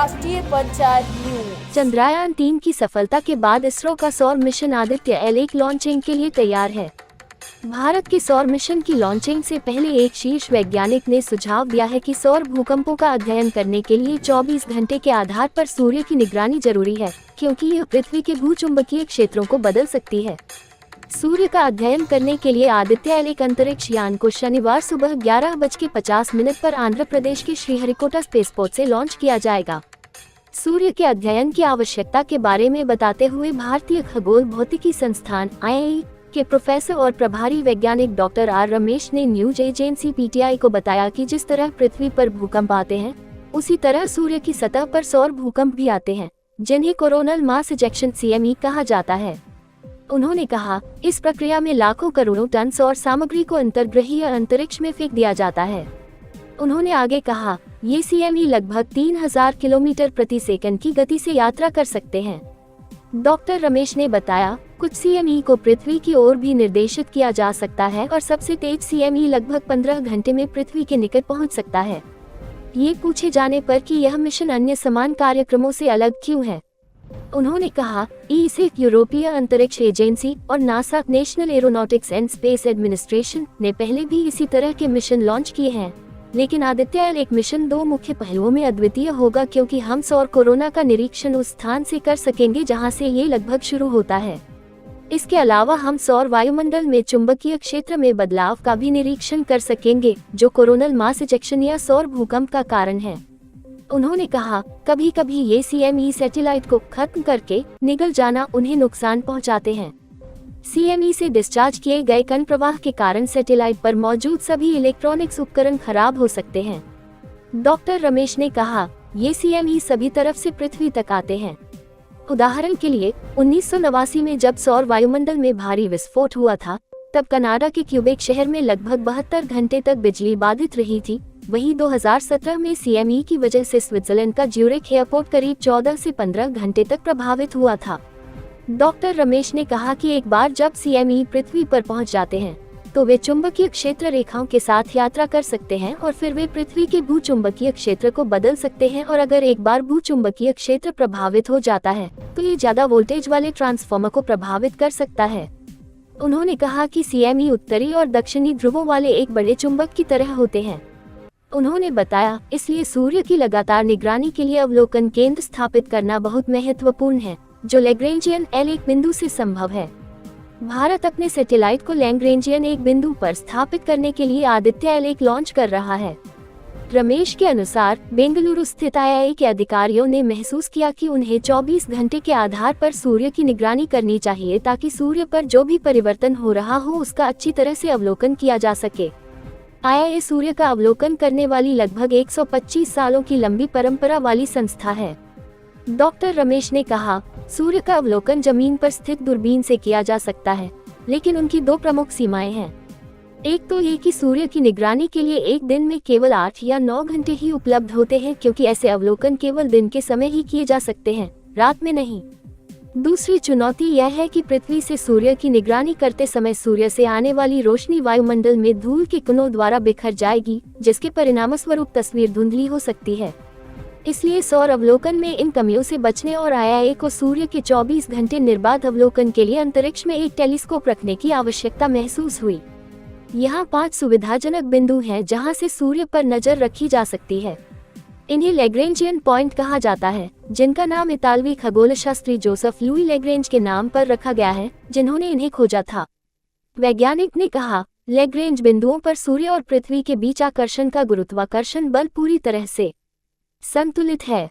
राष्ट्रीय पंचायत न्यूज। चंद्रयान-3 की सफलता के बाद इसरो का सौर मिशन आदित्य L1 लॉन्चिंग के लिए तैयार है। भारत के सौर मिशन की लॉन्चिंग से पहले एक शीर्ष वैज्ञानिक ने सुझाव दिया है कि सौर भूकंपों का अध्ययन करने के लिए 24 घंटे के आधार पर सूर्य की निगरानी जरूरी है, क्योंकि यह पृथ्वी के भूचुंबकीय क्षेत्रों को बदल सकती है। सूर्य का अध्ययन करने के लिए आदित्य L1 अंतरिक्ष यान को शनिवार सुबह 11:50 पर आंध्र प्रदेश के श्रीहरिकोटा स्पेसपोर्ट से लॉन्च किया जाएगा। सूर्य के अध्ययन की आवश्यकता के बारे में बताते हुए भारतीय खगोल भौतिकी संस्थान IIE के प्रोफेसर और प्रभारी वैज्ञानिक डॉक्टर R रमेश ने न्यूज एजेंसी PTI को बताया कि जिस तरह पृथ्वी पर भूकंप आते हैं, उसी तरह सूर्य की सतह पर सौर भूकंप भी आते हैं, जिन्हें कोरोनल मास इजेक्शन CME कहा जाता है। उन्होंने कहा, इस प्रक्रिया में लाखों करोड़ों टन सौर सामग्री को अंतर्ग्रहीय अंतरिक्ष में फेंक दिया जाता है। उन्होंने आगे कहा, ये CME लगभग 3000 किलोमीटर प्रति सेकंड की गति से यात्रा कर सकते हैं। डॉक्टर रमेश ने बताया, कुछ CME को पृथ्वी की ओर भी निर्देशित किया जा सकता है और सबसे तेज CME लगभग 15 घंटे में पृथ्वी के निकट पहुंच सकता है। ये पूछे जाने पर कि यह मिशन अन्य समान कार्यक्रमों से अलग क्यों है, उन्होंने कहा, ESA यूरोपीय अंतरिक्ष एजेंसी और NASA national aeronautics and space administration ने पहले भी इसी तरह के मिशन लॉन्च किए हैं, लेकिन आदित्य L1 मिशन दो मुख्य पहलुओं में अद्वितीय होगा, क्योंकि हम सौर कोरोना का निरीक्षण उस स्थान से कर सकेंगे जहां से ये लगभग शुरू होता है। इसके अलावा हम सौर वायुमंडल में चुंबकीय क्षेत्र में बदलाव का भी निरीक्षण कर सकेंगे, जो कोरोनल मास इजेक्शन या सौर भूकंप का कारण है। उन्होंने कहा, कभी कभी ये CME सैटेलाइट को खत्म करके निगल जाना उन्हें नुकसान पहुंचाते हैं। CME से डिस्चार्ज किए गए कण प्रवाह के कारण सैटेलाइट पर मौजूद सभी इलेक्ट्रॉनिक्स उपकरण खराब हो सकते हैं। डॉक्टर रमेश ने कहा, ये CME सभी तरफ से पृथ्वी तक आते हैं। उदाहरण के लिए 1989 में जब सौर वायुमंडल में भारी विस्फोट हुआ था, तब कनाडा के क्यूबेक शहर में लगभग 72 घंटे तक बिजली बाधित रही थी। वहीं 2017 में CME की वजह से स्विट्जरलैंड का ज्यूरिख एयरपोर्ट करीब 14 से 15 घंटे तक प्रभावित हुआ था। डॉक्टर रमेश ने कहा कि एक बार जब CME पृथ्वी पर पहुंच जाते हैं, तो वे चुंबकीय क्षेत्र रेखाओं के साथ यात्रा कर सकते हैं और फिर वे पृथ्वी के भूचुंबकीय क्षेत्र को बदल सकते हैं, और अगर एक बार भूचुंबकीय क्षेत्र प्रभावित हो जाता है, तो ये ज्यादा वोल्टेज वाले ट्रांसफार्मर को प्रभावित कर सकता है। उन्होंने कहा कि CME उत्तरी और दक्षिणी ध्रुवों वाले एक बड़े चुंबक की तरह होते हैं। उन्होंने बताया, इसलिए सूर्य की लगातार निगरानी के लिए अवलोकन केंद्र स्थापित करना बहुत महत्वपूर्ण है, जो लैग्रेंजियन L1 बिंदु से संभव है। भारत अपने सैटेलाइट को लैग्रेंजियन 1 बिंदु पर स्थापित करने के लिए आदित्य L1 लॉन्च कर रहा है। रमेश के अनुसार, बेंगलुरु स्थित IIE के अधिकारियों ने महसूस किया कि उन्हें 24 घंटे के आधार पर सूर्य की निगरानी करनी चाहिए, ताकि सूर्य पर जो भी परिवर्तन हो रहा हो उसका अच्छी तरह से अवलोकन किया जा सके। IIE सूर्य का अवलोकन करने वाली लगभग 125 सालों की लंबी परंपरा वाली संस्था है। डॉक्टर रमेश ने कहा, सूर्य का अवलोकन जमीन पर स्थित दूरबीन से किया जा सकता है, लेकिन उनकी दो प्रमुख सीमाएं हैं। एक तो ये कि सूर्य की निगरानी के लिए एक दिन में केवल 8 या 9 घंटे ही उपलब्ध होते हैं, क्योंकि ऐसे अवलोकन केवल दिन के समय ही किए जा सकते हैं, रात में नहीं। दूसरी चुनौती यह है कि पृथ्वी से सूर्य की निगरानी करते समय सूर्य से आने वाली रोशनी वायुमंडल में धूल के कणों द्वारा बिखर जाएगी, जिसके परिणामस्वरूप तस्वीर धुंधली हो सकती है। इसलिए सौर अवलोकन में इन कमियों से बचने और IIE को सूर्य के 24 घंटे निर्बाध अवलोकन के लिए अंतरिक्ष में एक टेलीस्कोप रखने की आवश्यकता महसूस हुई। यहाँ 5 सुविधाजनक बिंदु हैं जहाँ से सूर्य पर नजर रखी जा सकती है। इन्हें लैग्रेंजियन पॉइंट कहा जाता है, जिनका नाम इतालवी खगोलशास्त्री जोसेफ लुई लैग्रेंज के नाम पर रखा गया है, जिन्होंने इन्हें खोजा था। वैज्ञानिक ने कहा, लैग्रेंज बिंदुओं पर सूर्य और पृथ्वी के बीच आकर्षण का गुरुत्वाकर्षण बल पूरी तरह से संतुलित है।